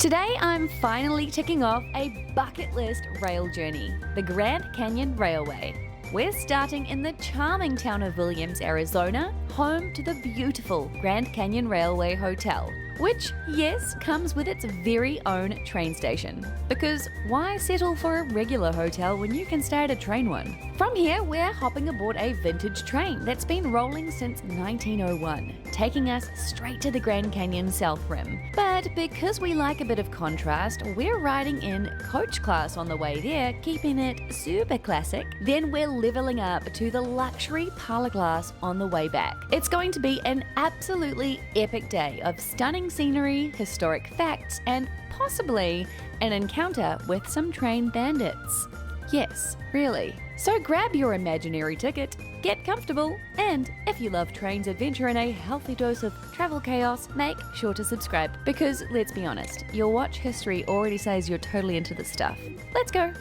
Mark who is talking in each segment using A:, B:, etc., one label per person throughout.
A: Today I'm finally ticking off a bucket list rail journey, the Grand Canyon Railway. We're starting in the charming town of Williams, Arizona, home to the beautiful Grand Canyon Railway Hotel, which, yes, comes with its very own train station. Because why settle for a regular hotel when you can stay at a train one? From here, we're hopping aboard a vintage train that's been rolling since 1901, taking us straight to the Grand Canyon South Rim. But because we like a bit of contrast, we're riding in coach class on the way there, keeping it super classic. Then we're leveling up to the Luxury Parlour Class on the way back. It's going to be an absolutely epic day of stunning scenery, historic facts, and possibly an encounter with some train bandits. Yes, really. So grab your imaginary ticket, get comfortable, and if you love trains, adventure, and a healthy dose of travel chaos, make sure to subscribe. Because let's be honest, your watch history already says you're totally into this stuff. Let's go.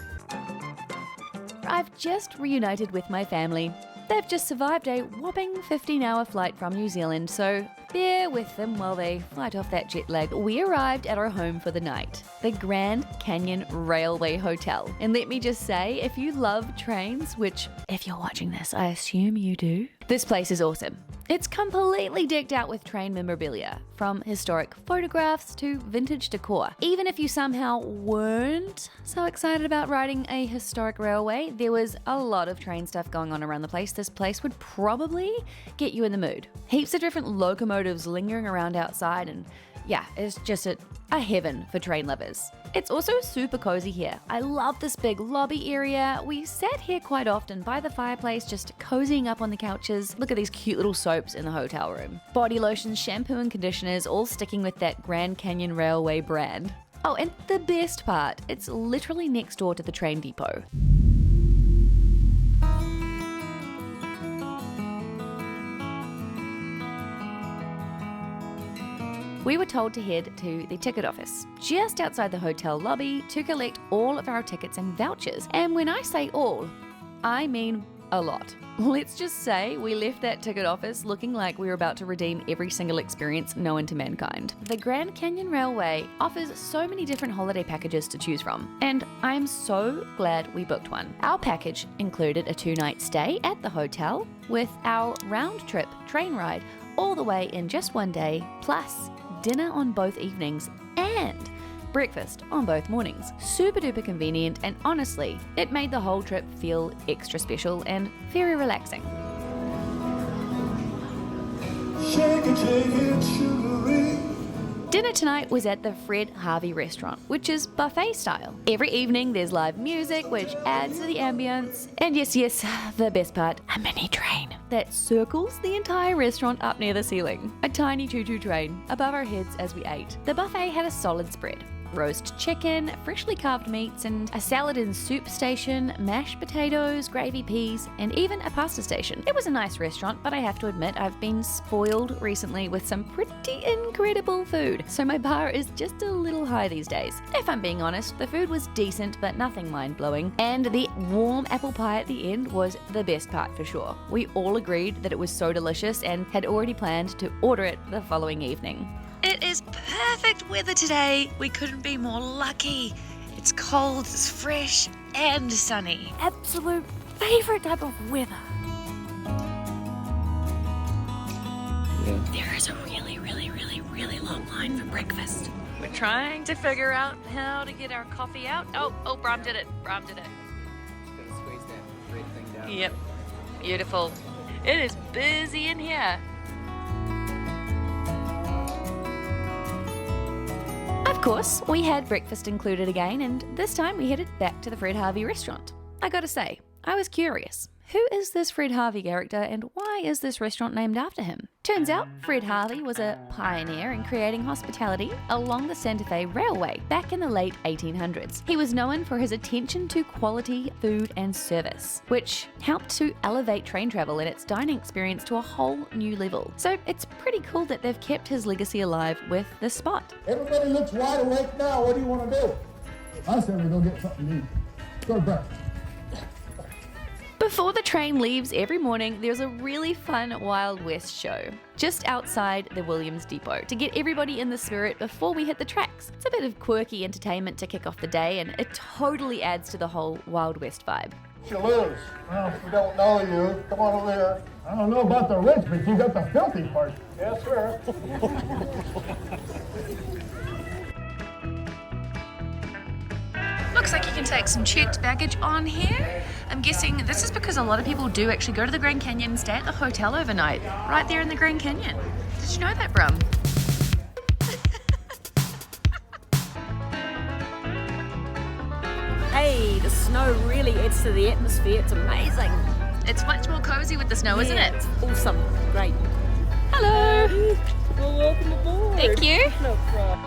A: I've just reunited with my family. They've just survived a whopping 15-hour flight from New Zealand, so bear with them while they fight off that jet lag. We arrived at our home for the night, the Grand Canyon Railway Hotel. And let me just say, if you love trains, which if you're watching this, I assume you do, this place is awesome. It's completely decked out with train memorabilia, from historic photographs to vintage decor. Even if you somehow weren't so excited about riding a historic railway, there was a lot of train stuff going on around the place. This place would probably get you in the mood. Heaps of different locomotives lingering around outside, and yeah, it's just a heaven for train lovers. It's also super cozy here. I love this big lobby area. We sat here quite often by the fireplace, just cozying up on the couches. Look at these cute little soaps in the hotel room. Body lotions, shampoo and conditioners, all sticking with that Grand Canyon Railway brand. Oh, and the best part, it's literally next door to the train depot. We were told to head to the ticket office, just outside the hotel lobby, to collect all of our tickets and vouchers. And when I say all, I mean a lot. Let's just say we left that ticket office looking like we were about to redeem every single experience known to mankind. The Grand Canyon Railway offers so many different holiday packages to choose from, and I'm so glad we booked one. Our package included a 2-night stay at the hotel with our round-trip train ride all the way in just one day, plus dinner on both evenings and breakfast on both mornings. Super duper convenient, and honestly, it made the whole trip feel extra special and very relaxing.
B: Shake it, sugary.
A: Dinner tonight was at the Fred Harvey restaurant, which is buffet style. Every evening there's live music, which adds to the ambience. And yes, the best part, a mini train that circles the entire restaurant up near the ceiling. A tiny choo-choo train above our heads as we ate. The buffet had a solid spread. Roast chicken, freshly carved meats, and a salad and soup station, mashed potatoes, gravy peas, and even a pasta station. It was a nice restaurant, but I have to admit I've been spoiled recently with some pretty incredible food, so my bar is just a little high these days. If I'm being honest, the food was decent, but nothing mind-blowing, and the warm apple pie at the end was the best part for sure. We all agreed that it was so delicious and had already planned to order it the following evening.
C: It is perfect weather today. We couldn't be more lucky. It's cold, it's fresh, and sunny.
A: Absolute favorite type of weather.
C: There is a really long line for breakfast. We're trying to figure out how to get our coffee out. Oh, Brom did it.
D: Gotta squeeze that red thing down.
C: Yep, beautiful. It is busy in here.
A: Of course, we had breakfast included again, and this time we headed back to the Fred Harvey restaurant. I gotta say, I was curious. Who is this Fred Harvey character, and why is this restaurant named after him? Turns out, Fred Harvey was a pioneer in creating hospitality along the Santa Fe Railway back in the late 1800s. He was known for his attention to quality food and service, which helped to elevate train travel and its dining experience to a whole new level. So it's pretty cool that they've kept his legacy alive with this spot.
B: Everybody looks wide awake now. What do you want to do? I said we go get something to eat. Go to breakfast.
A: Before the train leaves every morning, there's a really fun Wild West show just outside the Williams Depot to get everybody in the spirit before we hit the tracks. It's a bit of quirky entertainment to kick off the day, and it totally adds to the whole Wild West vibe.
B: You lose. Well, we don't know you. Come on over here. I don't know about the rich, but you got the filthy part. Yes, sir.
C: Looks like you can take some checked baggage on here. I'm guessing this is because a lot of people do actually go to the Grand Canyon and stay at the hotel overnight, right there in the Grand Canyon. Did you know that, Brum?
E: Hey, the snow really adds to the atmosphere. It's amazing.
C: It's much more cozy with the snow, isn't it?
E: It's awesome. Great.
C: Hello.
E: Well, welcome aboard.
C: Thank you.
E: No problem.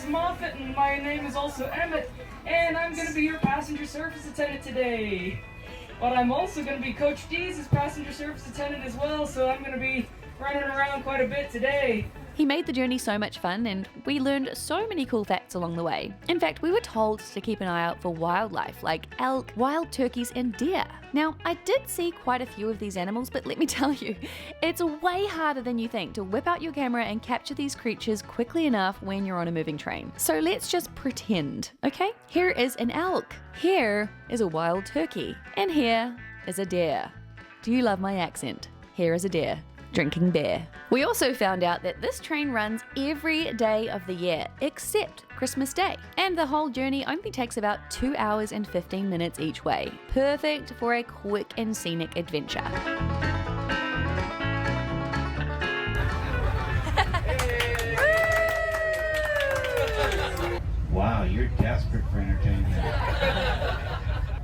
F: Moffat, and my name is also Emmett, and I'm going to be your passenger service attendant today. But I'm also going to be Coach D's passenger service attendant as well, so I'm going to be running around quite a bit today.
A: He made the journey so much fun, and we learned so many cool facts along the way. In fact, we were told to keep an eye out for wildlife like elk, wild turkeys, and deer. Now, I did see quite a few of these animals, but let me tell you, it's way harder than you think to whip out your camera and capture these creatures quickly enough when you're on a moving train. So let's just pretend, okay? Here is an elk, here is a wild turkey, and here is a deer. Do you love my accent? Here is a deer. Drinking beer. We also found out that this train runs every day of the year except Christmas Day, and the whole journey only takes about 2 hours and 15 minutes each way. Perfect for a quick and scenic adventure.
G: Wow, you're desperate for entertainment.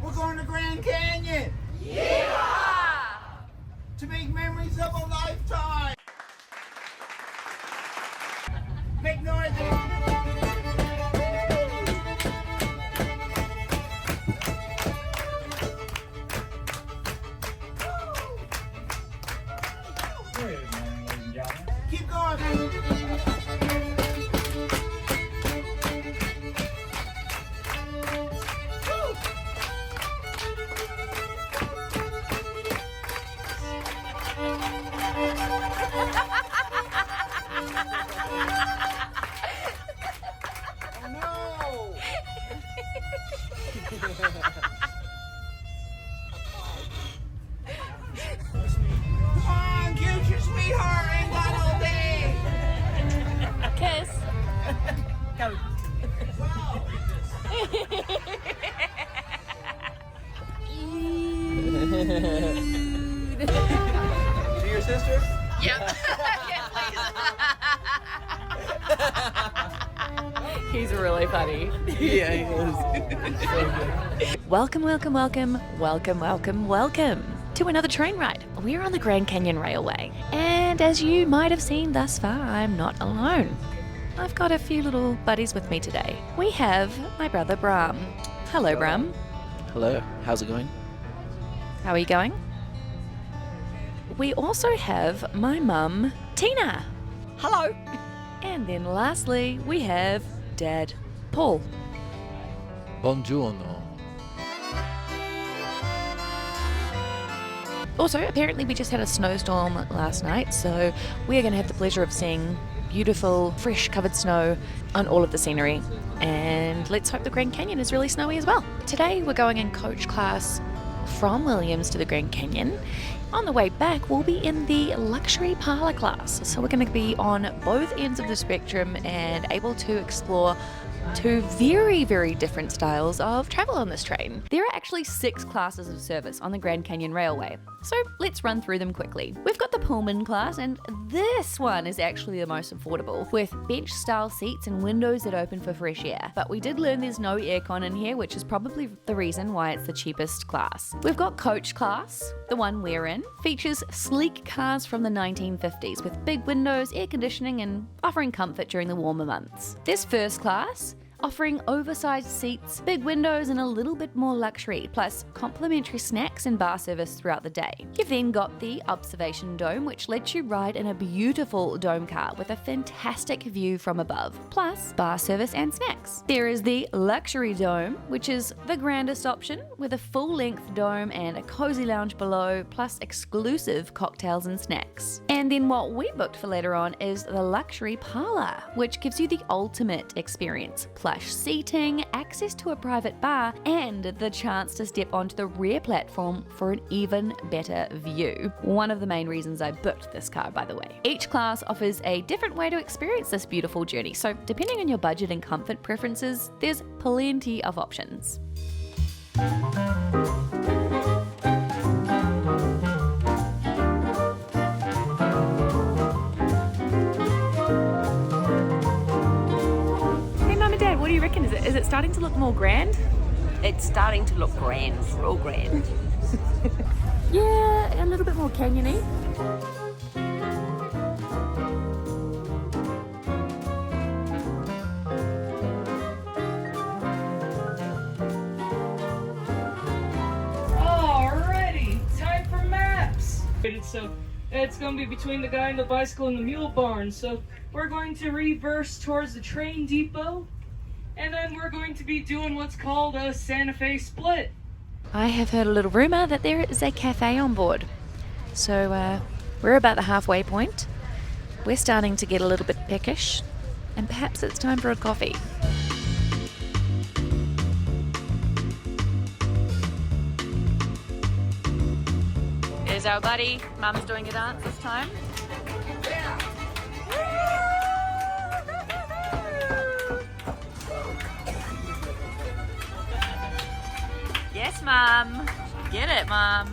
H: We're going to Grand Canyon! To make memories of a lifetime! Make noise! Keep going! Come on, cute your sweetheart, ain't got all day!
E: Kiss. Go.
D: To your sister?
C: Yep.
E: He's really funny.
D: Yeah, he is.
A: Welcome, welcome, welcome, welcome, welcome, welcome to another train ride. We're on the Grand Canyon Railway, and as you might have seen thus far, I'm not alone. I've got a few little buddies with me today. We have my brother Bram. Hello, Bram.
D: Hello, how's it going?
A: How are you going? We also have my mum, Tina.
E: Hello.
A: And then lastly, we have Dad, Paul.
I: Buongiorno.
A: Also, apparently we just had a snowstorm last night, so we are going to have the pleasure of seeing beautiful, fresh covered snow on all of the scenery. And let's hope the Grand Canyon is really snowy as well. Today we're going in coach class from Williams to the Grand Canyon. On the way back, we'll be in the Luxury Parlour Class. So we're going to be on both ends of the spectrum and able to explore two very, very different styles of travel on this train. There are actually 6 classes of service on the Grand Canyon Railway, so let's run through them quickly. We've got the Pullman class, and this one is actually the most affordable, with bench-style seats and windows that open for fresh air. But we did learn there's no aircon in here, which is probably the reason why it's the cheapest class. We've got coach class, the one we're in, features sleek cars from the 1950s with big windows, air conditioning, and offering comfort during the warmer months. There's first class, offering oversized seats, big windows, and a little bit more luxury, plus complimentary snacks and bar service throughout the day. You've then got the observation dome, which lets you ride in a beautiful dome car with a fantastic view from above, plus bar service and snacks. There is the luxury dome, which is the grandest option, with a full-length dome and a cozy lounge below, plus exclusive cocktails and snacks. And then what we booked for later on is the luxury parlor, which gives you the ultimate experience: plush seating, access to a private bar, and the chance to step onto the rear platform for an even better view. One of the main reasons I booked this car, by the way. Each class offers a different way to experience this beautiful journey, so depending on your budget and comfort preferences, there's plenty of options.
C: What do you reckon? Is it starting to look more grand?
E: It's starting to look grand, real grand.
C: Yeah, a little bit more canyony.
F: Alrighty, time for maps. So it's going to be between the guy in the bicycle and the mule barn. So we're going to reverse towards the train depot. And then we're going to be doing what's called a Santa Fe split.
C: I have heard a little rumour that there is a cafe on board. So we're about the halfway point. We're starting to get a little bit peckish, and perhaps it's time for a coffee. Here's our buddy. Mum's doing a dance this time. Yes, Mum. Get it, Mum.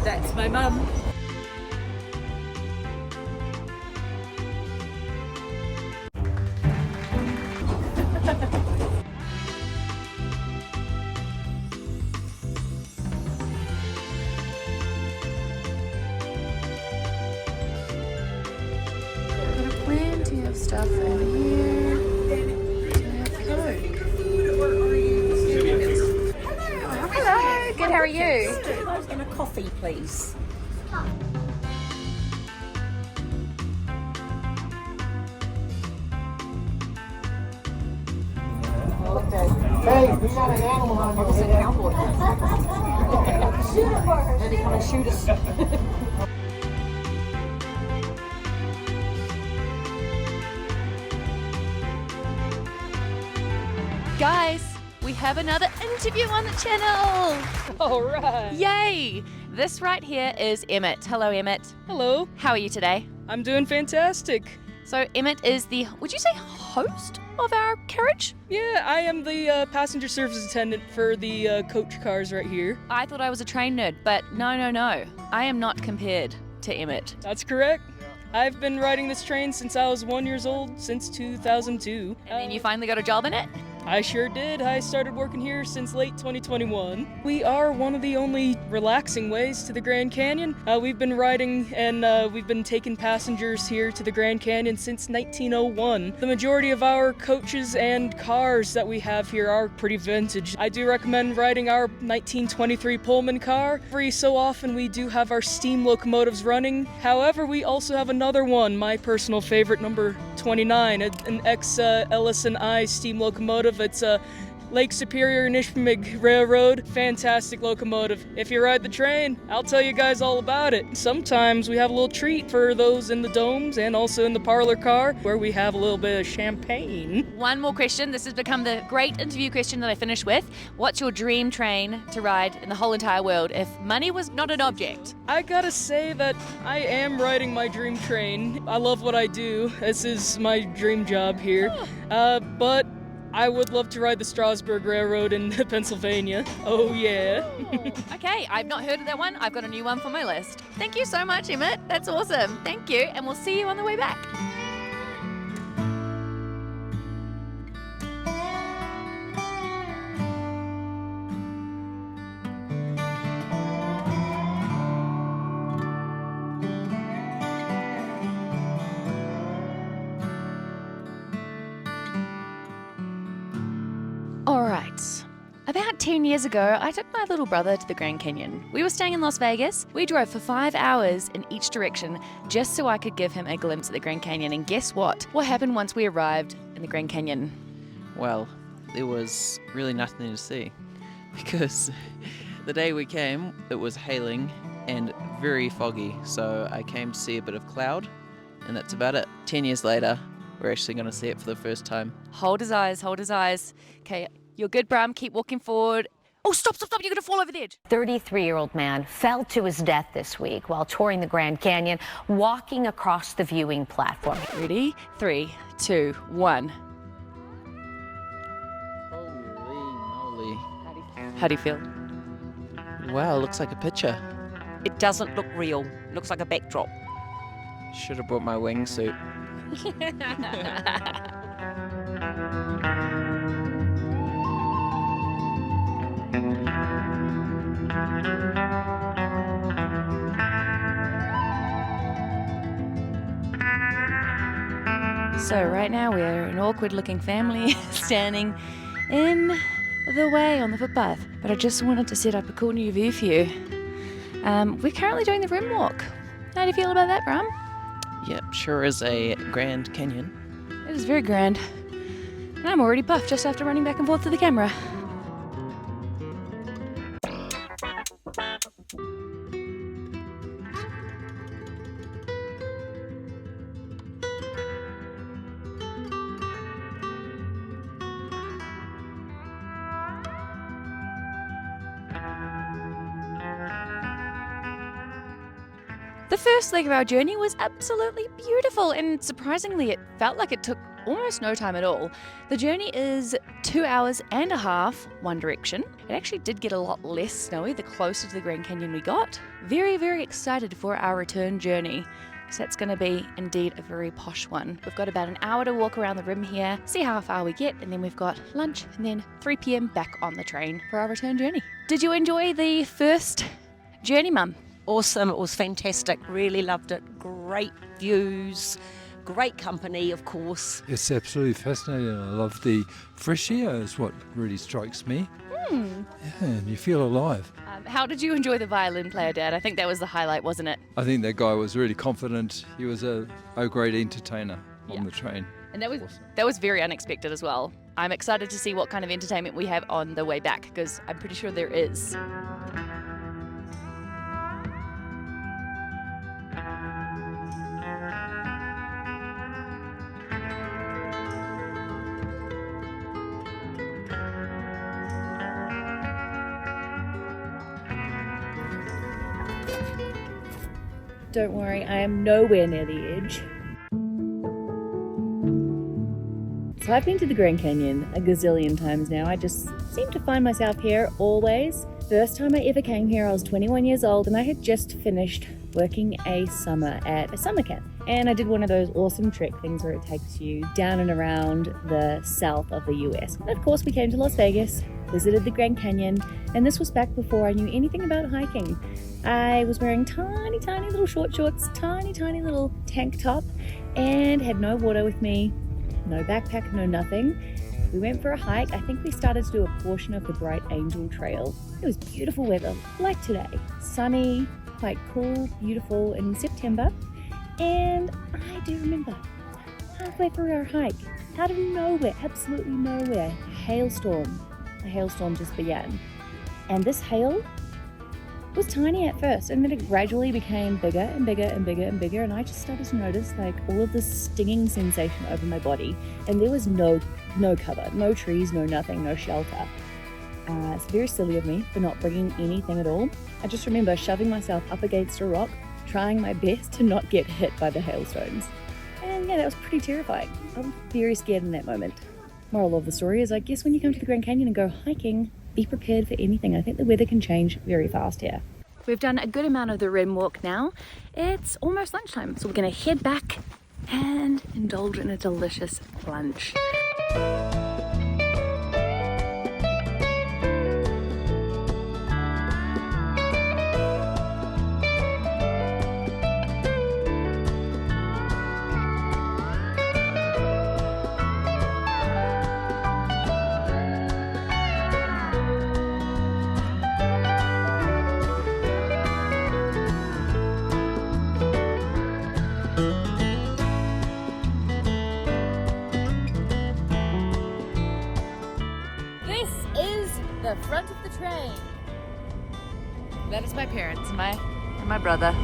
E: That's my mum.
C: Plenty of stuff in here. Hello, good, how are you?
E: And a coffee, please.
B: Hey, we got an animal on your Shoot it for her. Maybe come and shoot us.
A: Guys, we have another interview on the channel!
F: All right.
A: Yay! This right here is Emmett. Hello, Emmett.
F: Hello.
A: How are you today?
F: I'm doing fantastic.
A: So Emmett is the, would you say, host of our carriage?
F: Yeah, I am the passenger service attendant for the coach cars right here.
A: I thought I was a train nerd, but no. I am not compared to Emmett.
F: That's correct. I've been riding this train since I was 1 year old, since 2002.
A: And then you finally got a job in it?
F: I sure did. I started working here since late 2021. We are one of the only relaxing ways to the Grand Canyon. We've been riding and we've been taking passengers here to the Grand Canyon since 1901. The majority of our coaches and cars that we have here are pretty vintage. I do recommend riding our 1923 Pullman car. Every so often we do have our steam locomotives running. However, we also have another one, my personal favorite, number 29, an ex-Ellis&I steam locomotive. It's a Lake Superior Nishmig Railroad. Fantastic locomotive. If you ride the train, I'll tell you guys all about it. Sometimes we have a little treat for those in the domes and also in the parlor car where we have a little bit of champagne.
A: One more question. This has become the great interview question that I finish with. What's your dream train to ride in the whole entire world if money was not an object?
F: I gotta say that I am riding my dream train. I love what I do. This is my dream job here. But I would love to ride the Strasburg Railroad in Pennsylvania. Oh yeah.
A: Okay, I've not heard of that one. I've got a new one for my list. Thank you so much, Emmett. That's awesome. Thank you, and we'll see you on the way back.
C: right. About 10 years ago, I took my little brother to the Grand Canyon. We were staying in Las Vegas. We drove for 5 hours in each direction just so I could give him a glimpse at the Grand Canyon. And guess what? What happened once we arrived in the Grand Canyon?
D: Well, there was really nothing to see because the day we came, it was hailing and very foggy. So I came to see a bit of cloud, and that's about it. 10 years later, we're actually going to see it for the first time.
C: Hold his eyes, hold his eyes. Okay, you're good, Bram. Keep walking forward. Oh, stop. You're going to fall over the edge.
I: 33-year-old man fell to his death this week while touring the Grand Canyon, walking across the viewing platform.
C: Ready? 3, 2, 1.
D: Holy moly.
C: How do you feel?
D: Wow, looks like a picture.
E: It doesn't look real. It looks like a backdrop.
D: Should have brought my wingsuit.
C: So right now we're an awkward-looking family standing in the way on the footpath. But I just wanted to set up a cool new view for you. We're currently doing the rim walk. How do you feel about that, Bram?
D: Yep, sure is a Grand Canyon.
C: It is very grand. And I'm already puffed just after running back and forth to the camera. The first leg of our journey was absolutely beautiful, and surprisingly it felt like it took almost no time at all. The journey is 2 hours and a half one direction. It actually did get a lot less snowy the closer to the Grand Canyon we got. Very, very excited for our return journey, because that's going to be indeed a very posh one. We've got about an hour to walk around the rim here, see how far we get, and then we've got lunch, and then 3 p.m. back on the train for our return journey. Did you enjoy the first journey, Mum?
E: Awesome. It was fantastic. Really loved it. Great views. Great company, of course.
J: It's absolutely fascinating. I love the fresh air is what really strikes me. Yeah, and you feel alive.
C: How did you enjoy the violin player, Dad? I think that was the highlight, wasn't it?
J: I think that guy was really confident. He was a great entertainer on the train.
C: And that was very unexpected as well. I'm excited to see what kind of entertainment we have on the way back, because I'm pretty sure there is. Don't worry, I am nowhere near the edge. So I've been to the Grand Canyon a gazillion times now. I just seem to find myself here always. First time I ever came here, I was 21 years old and I had just finished working a summer at a summer camp. And I did one of those awesome trek things where it takes you down and around the south of the US. And of course we came to Las Vegas, visited the Grand Canyon, and this was back before I knew anything about hiking. I was wearing tiny little short shorts, tiny little tank top, and had no water with me, no backpack, no nothing. We went for a hike. I think we started to do a portion of the Bright Angel Trail. It was beautiful weather, like today. Sunny, quite cool, beautiful in September. And I do remember, halfway through our hike, out of nowhere, absolutely nowhere, a hailstorm just began. And this hail was tiny at first, and then it gradually became bigger and bigger and bigger and bigger, and I just started to notice like all of this stinging sensation over my body, and there was no cover, no trees, no nothing, no shelter. It's very silly of me for not bringing anything at all. I just remember shoving myself up against a rock, trying my best to not get hit by the hailstones. And yeah, that was pretty terrifying. I was very scared in that moment. Moral of the story is, I guess when you come to the Grand Canyon and go hiking, be prepared for anything. I think the weather can change very fast here. We've done a good amount of the rim walk now. It's almost lunchtime, so we're going to head back and indulge in a delicious lunch. the front of the train. That is my parents and my brother.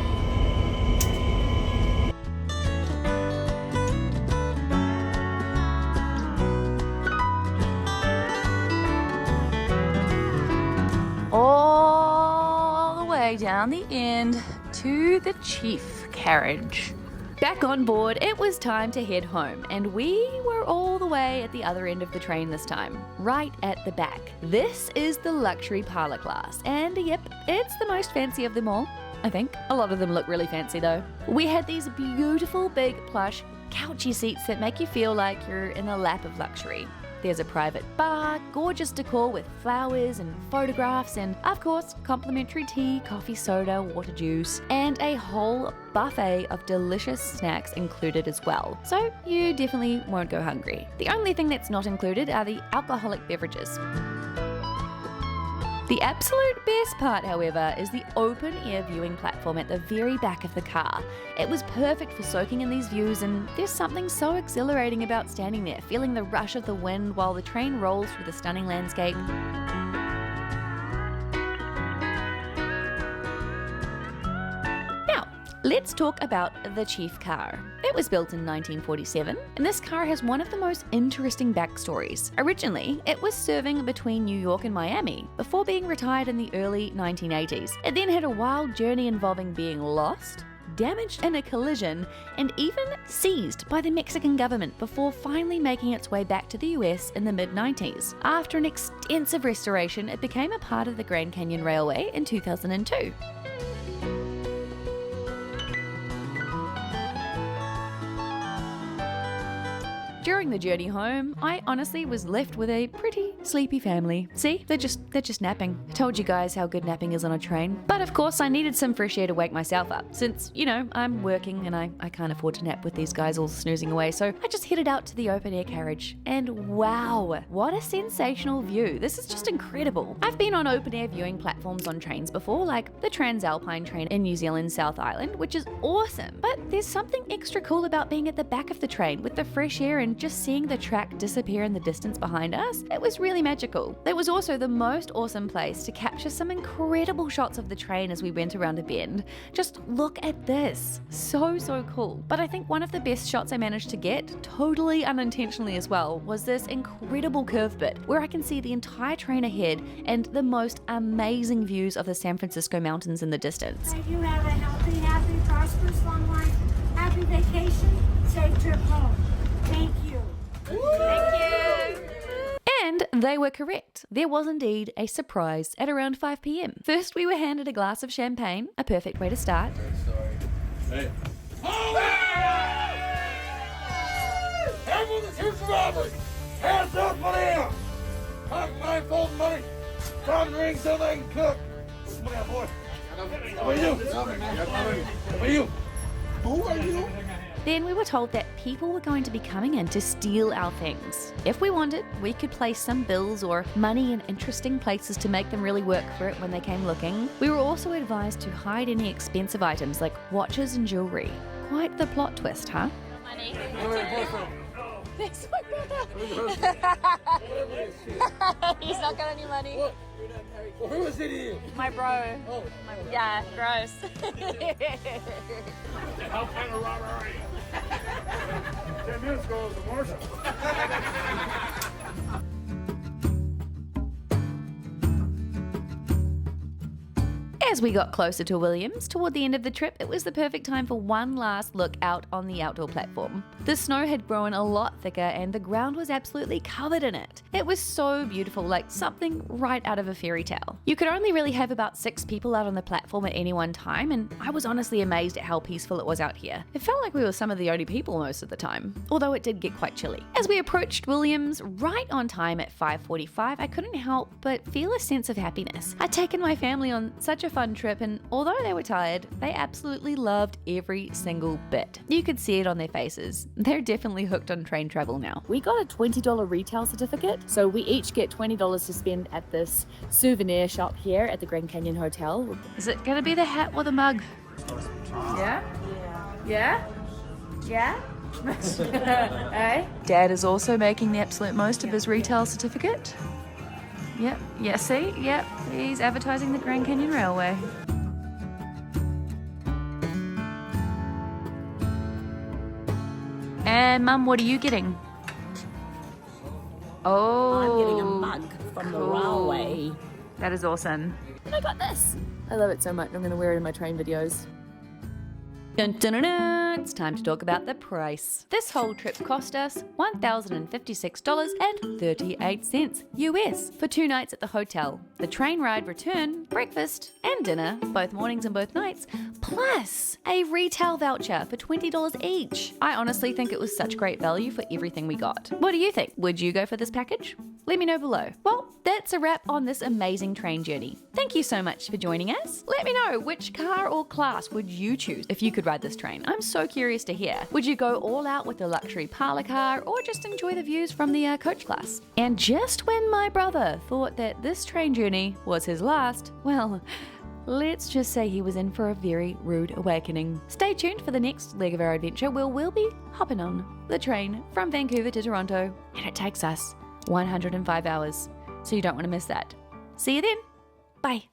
C: All the way down the end to the chief carriage.
A: Back on board, it was time to head home, and we were all the way at the other end of the train this time, right at the back. This is the Luxury Parlour Class, and yep, it's the most fancy of them all, I think. A lot of them look really fancy though. We had these beautiful big plush couchy seats that make you feel like you're in the lap of luxury. There's a private bar, gorgeous decor with flowers and photographs, and of course, complimentary tea, coffee, soda, water, juice, and a whole buffet of delicious snacks included as well. So you definitely won't go hungry. The only thing that's not included are the alcoholic beverages. The absolute best part, however, is the open air viewing platform at the very back of the car. It was perfect for soaking in these views, and there's something so exhilarating about standing there, feeling the rush of the wind while the train rolls through the stunning landscape. Now, let's talk about the chief car. It was built in 1947, and this car has one of the most interesting backstories. Originally, it was serving between New York and Miami before being retired in the early 1980s. It then had a wild journey involving being lost, damaged in a collision, and even seized by the Mexican government before finally making its way back to the US in the mid-90s. After an extensive restoration, it became a part of the Grand Canyon Railway in 2002. During the journey home, I honestly was left with a pretty sleepy family. See, they're just napping. I told you guys how good napping is on a train. But of course, I needed some fresh air to wake myself up, since, you know, I'm working and I can't afford to nap with these guys all snoozing away, so I just headed out to the open air carriage. And wow, what a sensational view. This is just incredible. I've been on open air viewing platforms on trains before, like the Transalpine train in New Zealand's South Island, which is awesome. But there's something extra cool about being at the back of the train with the fresh air and just seeing the track disappear in the distance behind us. It was really magical. It was also the most awesome place to capture some incredible shots of the train as we went around a bend. Just look at this. So cool. But I think one of the best shots I managed to get, totally unintentionally as well, was this incredible curve bit where I can see the entire train ahead and the most amazing views of the San Francisco mountains in the distance.
K: You have a healthy, happy, prosperous, long life, happy vacation, safe trip home. Thank you.
A: Thank you. And they were correct. There was indeed a surprise at around 5 p.m. First, we were handed a glass of champagne, a perfect way to start.
B: Hey. Everyone that's here for robbery, hands up for them. Pocket knife, fold money, phone ring so they can cook. Come on, boy. How are you? How are you? Who are you?
A: Then we were told that people were going to be coming in to steal our things. If we wanted, we could place some bills or money in interesting places to make them really work for it when they came looking. We were also advised to hide any expensive items like watches and jewelry. Quite the plot twist, huh?
K: Money. Thanks, my brother. He's not got any money.
B: What? Well, who is it here?
K: My bro.
B: Oh.
K: Yeah, gross.
B: How kind of robber are you? 10 minutes ago, it was a marshal.
A: As we got closer to Williams, toward the end of the trip, it was the perfect time for one last look out on the outdoor platform. The snow had grown a lot thicker and the ground was absolutely covered in it. It was so beautiful, like something right out of a fairy tale. You could only really have about 6 people out on the platform at any one time, and I was honestly amazed at how peaceful it was out here. It felt like we were some of the only people most of the time, although it did get quite chilly. As we approached Williams, right on time at 5:45, I couldn't help but feel a sense of happiness. I'd taken my family on such a fun trip, and although they were tired, they absolutely loved every single bit. You could see it on their faces. They're definitely hooked on train travel now.
C: We got a $20 retail certificate, so we each get $20 to spend at this souvenir shop here at the Grand Canyon Hotel.
A: Is it gonna be the hat or the mug? Yeah? Yeah? Yeah? Hey? Dad is also making the absolute most of his retail certificate. Yep. Yeah, see? Yep. He's advertising the Grand Canyon Railway. And Mum, what are you getting? Oh.
E: I'm getting a mug from the railway.
A: That is awesome. And I got this. I love it so much. I'm going to wear it in my train videos. Dun, dun, dun, dun. It's time to talk about the price. This whole trip cost us $1,056.38 US for 2 nights at the hotel, the train ride return, breakfast, and dinner, both mornings and both nights, plus a retail voucher for $20 each. I honestly think it was such great value for everything we got. What do you think? Would you go for this package? Let me know below. Well, that's a wrap on this amazing train journey. Thank you so much for joining us. Let me know which car or class would you choose if you could ride this train. I'm so curious to hear. Would you go all out with the luxury parlor car or just enjoy the views from the coach class? And just when my brother thought that this train journey was his last, well, let's just say he was in for a very rude awakening. Stay tuned for the next leg of our adventure where we'll be hopping on the train from Vancouver to Toronto, and it takes us 105 hours. So you don't want to miss that. See you then. Bye.